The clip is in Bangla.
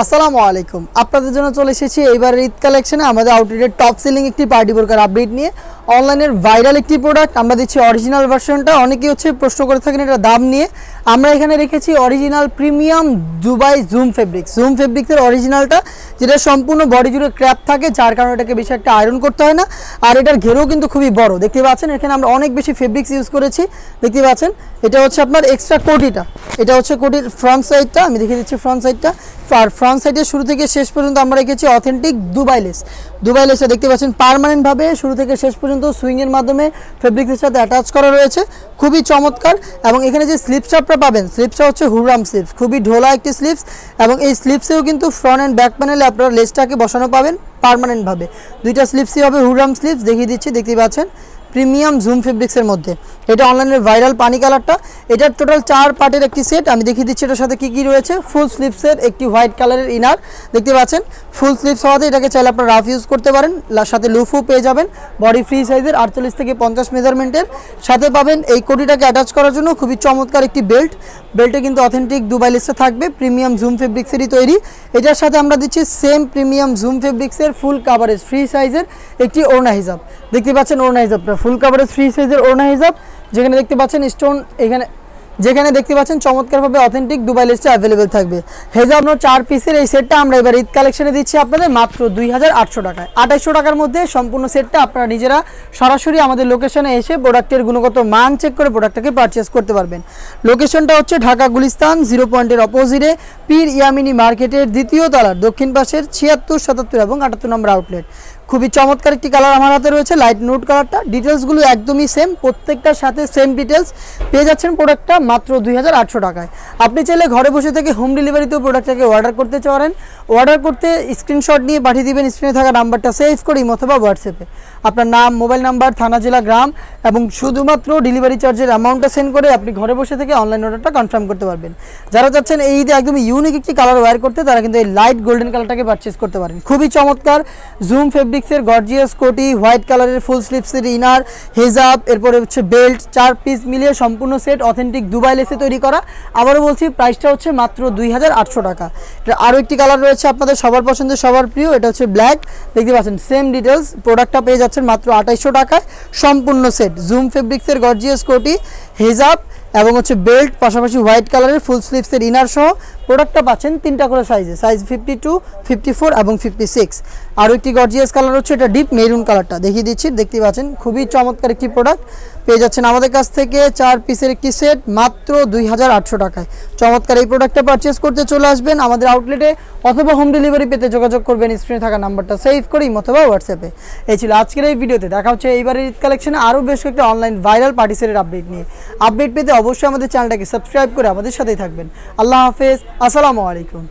আসসালামু আলাইকুম আপনাদের জন্য চলে এসেছি এইবার ঈদ কালেকশনে আমাদের আউটলেটের টপ সেলিং একটি পার্টি বোরকার আপডেট নিয়ে অনলাইনের ভাইরাল একটি প্রোডাক্ট আমরা দিচ্ছি অরিজিনাল ভার্সনটা অনেকেই প্রশ্ন করে থাকেন এটা দাম নিয়ে আমরা এখানে রেখেছি অরিজিনাল প্রিমিয়াম দুবাই জুম ফেব্রিক্সের অরিজিনালটা যেটা সম্পূর্ণ বডি জুড়ে ক্র্যাপ থাকে যার কারণে এটাকে বেশি একটা আয়রন করতে হয় না আর এটার ঘেরও কিন্তু খুবই বড় দেখতে পাচ্ছেন এখানে আমরা অনেক বেশি ফেব্রিক্স ইউজ করেছি দেখতে পাচ্ছেন এটা হচ্ছে আপনার এক্সট্রা কোটিটা এটা হচ্ছে কোটির ফ্রন্ট সাইডটা আমি দেখিয়ে দিচ্ছি ফ্রন্ট সাইডটা আর ফ্রন্ট সাইডের শুরু থেকে শেষ পর্যন্ত আমরা রেখেছি অথেন্টিক দুবাই লেসটা দেখতে পাচ্ছেন পার্মানেন্টভাবে শুরু থেকে শেষ পর্যন্ত সুইংয়ের মাধ্যমে ফেব্রিক্সের সাথে অ্যাটাচ করা রয়েছে খুবই চমৎকার এবং এখানে যে স্লিপসটা পাবেন স্লিপসটা হচ্ছে হুররাম স্লিপস খুবই ঢোলা একটি স্লিপস এবং এই স্লিপসেও কিন্তু ফ্রন্ট অ্যান্ড ব্যাক প্যানেলে আপনারা লেসটাকে বসানো পাবেন পার্মানেন্টভাবে দুইটা স্লিপসই হবে হুররাম স্লিপস দেখিয়ে দিচ্ছি দেখতে পাচ্ছেন প্রিমিয়াম জুম ফেব্রিক্সের মধ্যে এটা অনলাইনের ভাইরাল পানি কালারটা এটার টোটাল 4 পার্টের একটি সেট আমি দেখিয়ে দিচ্ছি এটার সাথে কি রয়েছে ফুল স্লিভসের একটি হোয়াইট কালারের ইনার দেখতে পাচ্ছেন ফুল স্লিভস হওয়াতে এটাকে চাইলে আপনারা রাফ ইউজ করতে পারেন সাথে লুফও পেয়ে যাবেন বডি ফ্রি সাইজের 48 থেকে 50 মেজারমেন্টের সাথে পাবেন এই কোটিটাকে অ্যাটাচ করার জন্য খুবই চমৎকার একটি বেল্টে কিন্তু অথেন্টিক দুবাই লেসে থাকবে প্রিমিয়াম জুম ফেব্রিক্সেরই তৈরি এটার সাথে আমরা দিচ্ছি সেম প্রিমিয়াম জুম ফেব্রিক্সের ফুল কাভারেজ ফ্রি সাইজের একটি ওড়না হিজাব দেখতে পাচ্ছেন ওড়না হিজাবটা ফুল কাভারেজ ফ্রি সাইজের ওড়না হিজাব যেখানে দেখতে পাচ্ছেন স্টোন যেখানে দেখতে পাচ্ছেন চমৎকারভাবে অথেন্টিক দুবাই লেসটা অ্যাভেলেবেল থাকবে হেজাব 4 পিসের এই সেটটা আমরা এবার ঈদ কালেকশনে দিচ্ছি আপনাদের মাত্র 2800 টাকায় 2800 টাকার মধ্যে সম্পূর্ণ সেটটা আপনারা নিজেরা সরাসরি আমাদের লোকেশনে এসে প্রোডাক্টের গুণগত মান চেক করে প্রোডাক্টটাকে পারচেস করতে পারবেন লোকেশনটা হচ্ছে ঢাকা গুলিস্তান 0 পয়েন্টের অপোজিটে পীর ইয়ামিনী মার্কেটের দ্বিতীয় তলার দক্ষিণ পাশের 76, 77 এবং 78 নম্বর আউটলেট খুবই চমৎকার একটি কালার আমার হাতে রয়েছে লাইট নোট কালারটা ডিটেলসগুলো একদমই সেম প্রত্যেকটার সাথে সেম ডিটেলস পেয়ে যাচ্ছেন প্রোডাক্টটা মাত্র 2800 টাকায় আপনি চাইলে ঘরে বসে থেকে হোম ডেলিভারিতেও প্রোডাক্টটাকে অর্ডার করতে পারেন অর্ডার করতে স্ক্রিনশট নিয়ে পাঠিয়ে দিবেন স্ক্রিনে থাকা নাম্বারটা সেভ করি অথবা হোয়াটসঅ্যাপে আপনার নাম মোবাইল নাম্বার থানা জেলা গ্রাম এবং শুধুমাত্র ডেলিভারি চার্জের অ্যামাউন্টটা সেন্ড করে আপনি ঘরে বসে থেকে অনলাইন অর্ডারটা কনফার্ম করতে পারবেন যারা চাচ্ছেন এই ঈদে একদম ইউনিক একটি কালার ওয়্যার করতে তারা কিন্তু এই লাইট গোল্ডেন কালারটাকে পারচেস করতে পারেন খুবই চমৎকার জুম ফেব্রিক্সের গর্জিয়াস কোটি হোয়াইট কালারের ফুল স্লিভসের ইনার হেজাব এরপরে হচ্ছে বেল্ট 4 পিস মিলিয়ে সম্পূর্ণ সেট অথেন্টিক দুবাই লেসে তৈরি করা আবারও বলছি প্রাইসটা হচ্ছে মাত্র 2800 টাকা এটা আরও একটি কালার রয়েছে আপনাদের সবার পছন্দের সবার প্রিয় এটা হচ্ছে ব্ল্যাক দেখতে পাচ্ছেন সেম ডিটেলস প্রোডাক্টটা পেয়ে যাচ্ছেন মাত্র 2800 টাকায় সম্পূর্ণ সেট জুম ফেব্রিক্সের গর্জিয়াস কোটি হেজাব এবং হচ্ছে বেল্ট পাশাপাশি হোয়াইট কালারের ফুল স্লিভসের ইনার সহ প্রোডাক্টটা পাচ্ছেন 3টা করে সাইজে সাইজ 52, 54 এবং 56 আরও একটি গর্জিয়াস কালার হচ্ছে এটা ডিপ মেরুন কালারটা দেখিয়ে দিচ্ছি দেখতে পাচ্ছেন খুবই চমৎকার একটি প্রোডাক্ট পেয়ে যাচ্ছেন আমাদের কাছ থেকে 4 পিসের একটি সেট মাত্র 2800 টাকায় চমৎকার এই প্রোডাক্টটা পারচেস করতে চলে আসবেন আমাদের আউটলেটে অথবা হোম ডেলিভারি পেতে যোগাযোগ করবেন স্ক্রিনে থাকা নাম্বারটা সেভ করি অথবা হোয়াটসঅ্যাপে এই ছিল আজকের এই ভিডিওতে দেখা হচ্ছে এইবারের ঈদ কালেকশনে আরও বেশ কয়েকটা অনলাইন ভাইরাল পার্টি সেটের আপডেট নিয়ে আপডেট পেতে অবশ্যই আমাদের চ্যানেলটাকে সাবস্ক্রাইব করে আমাদের সাথেই থাকবেন আল্লাহ হাফেজ আসসালামু আলাইকুম।